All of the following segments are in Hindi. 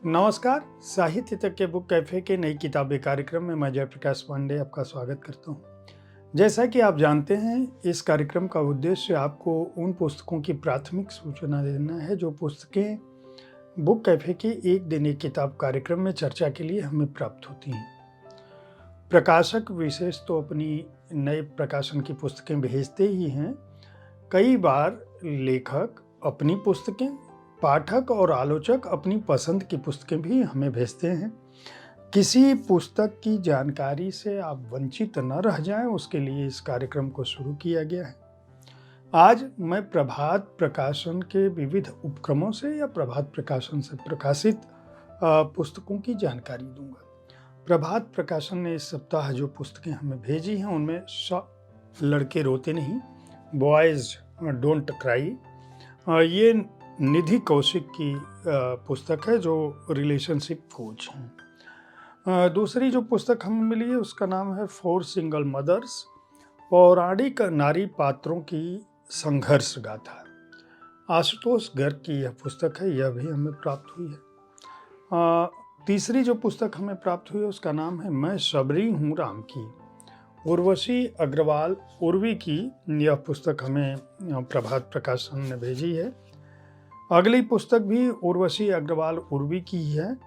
नमस्कार। साहित्य तक के बुक कैफे के नई किताबें कार्यक्रम में मैं जयप्रकाश पांडे आपका स्वागत करता हूँ। जैसा कि आप जानते हैं, इस कार्यक्रम का उद्देश्य आपको उन पुस्तकों की प्राथमिक सूचना देना है जो पुस्तकें बुक कैफे के एक दिन एक किताब कार्यक्रम में चर्चा के लिए हमें प्राप्त होती हैं। प्रकाशक विशेष तो अपनी नए प्रकाशन की पुस्तकें भेजते ही हैं। कई बार लेखक अपनी पुस्तकें, पाठक और आलोचक अपनी पसंद की पुस्तकें भी हमें भेजते हैं। किसी पुस्तक की जानकारी से आप वंचित न रह जाएं, उसके लिए इस कार्यक्रम को शुरू किया गया है। आज मैं प्रभात प्रकाशन के विविध उपक्रमों से या प्रभात प्रकाशन से प्रकाशित पुस्तकों की जानकारी दूंगा। प्रभात प्रकाशन ने इस सप्ताह जो पुस्तकें हमें भेजी हैं उनमें लड़के रोते नहीं, बॉयज डोंट क्राई, ये निधि कौशिक की पुस्तक है जो रिलेशनशिप कोच हैं। दूसरी जो पुस्तक हमें मिली है उसका नाम है फॉर सिंगल मदर्स, पौराणिक नारी पात्रों की संघर्ष गाथा। आशुतोष गर्ग की यह पुस्तक है, यह भी हमें प्राप्त हुई है। तीसरी जो पुस्तक हमें प्राप्त हुई है उसका नाम है मैं सबरी हूँ राम की, उर्वशी अग्रवाल उर्वी की यह पुस्तक हमें प्रभात प्रकाशन ने भेजी है। अगली पुस्तक भी उर्वशी अग्रवाल उर्वी की है,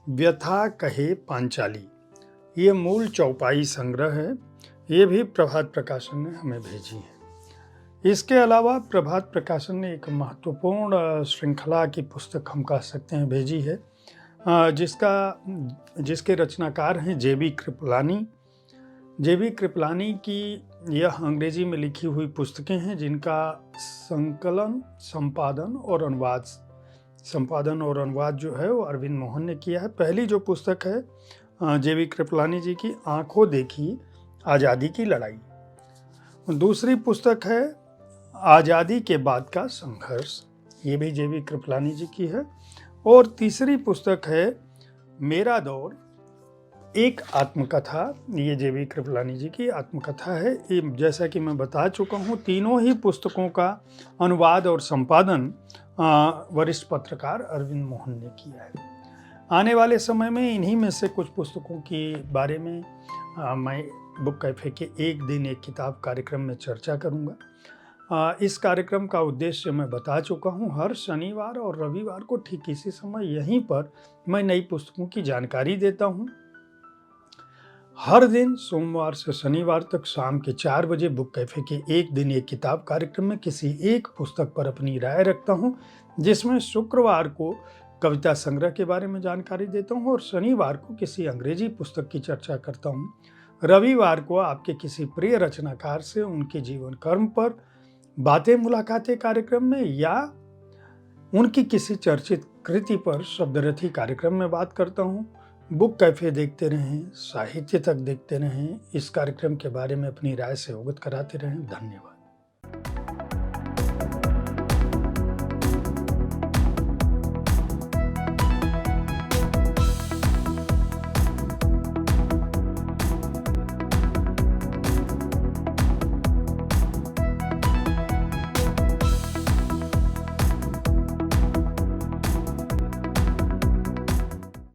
व्यथा कहे पांचाली। ये मूल चौपाई संग्रह है, ये भी प्रभात प्रकाशन ने हमें भेजी है। इसके अलावा प्रभात प्रकाशन ने एक महत्वपूर्ण श्रृंखला की पुस्तक हम कह सकते हैं भेजी है, जिसके रचनाकार हैं जेबी कृपलानी। जेबी कृपलानी की यह अंग्रेजी में लिखी हुई पुस्तकें हैं जिनका संकलन, संपादन और अनुवाद जो है वो अरविंद मोहन ने किया है। पहली जो पुस्तक है जेबी कृपलानी जी की, आंखों देखी आज़ादी की लड़ाई। दूसरी पुस्तक है आज़ादी के बाद का संघर्ष, ये भी जेबी कृपलानी जी की है। और तीसरी पुस्तक है मेरा दौर, एक आत्मकथा, ये जेबी कृपलानी जी की आत्मकथा है। ये जैसा कि मैं बता चुका हूँ, तीनों ही पुस्तकों का अनुवाद और संपादन वरिष्ठ पत्रकार अरविंद मोहन ने किया है। आने वाले समय में इन्हीं में से कुछ पुस्तकों के बारे में मैं बुक कैफे के एक दिन एक किताब कार्यक्रम में चर्चा करूँगा। इस कार्यक्रम का उद्देश्य मैं बता चुका हूँ। हर शनिवार और रविवार को ठीक इसी समय यहीं पर मैं नई पुस्तकों की जानकारी देता हूँ। हर दिन सोमवार से शनिवार तक शाम के 4 बजे बुक कैफे के एक दिन एक किताब कार्यक्रम में किसी एक पुस्तक पर अपनी राय रखता हूँ, जिसमें शुक्रवार को कविता संग्रह के बारे में जानकारी देता हूँ और शनिवार को किसी अंग्रेजी पुस्तक की चर्चा करता हूँ। रविवार को आपके किसी प्रिय रचनाकार से उनके जीवन कर्म पर बातें मुलाकातें कार्यक्रम में या उनकी किसी चर्चित कृति पर शब्दरथी कार्यक्रम में बात करता हूँ। बुक कैफे देखते रहें, साहित्य तक देखते रहें, इस कार्यक्रम के बारे में अपनी राय से अवगत कराते रहें। धन्यवाद।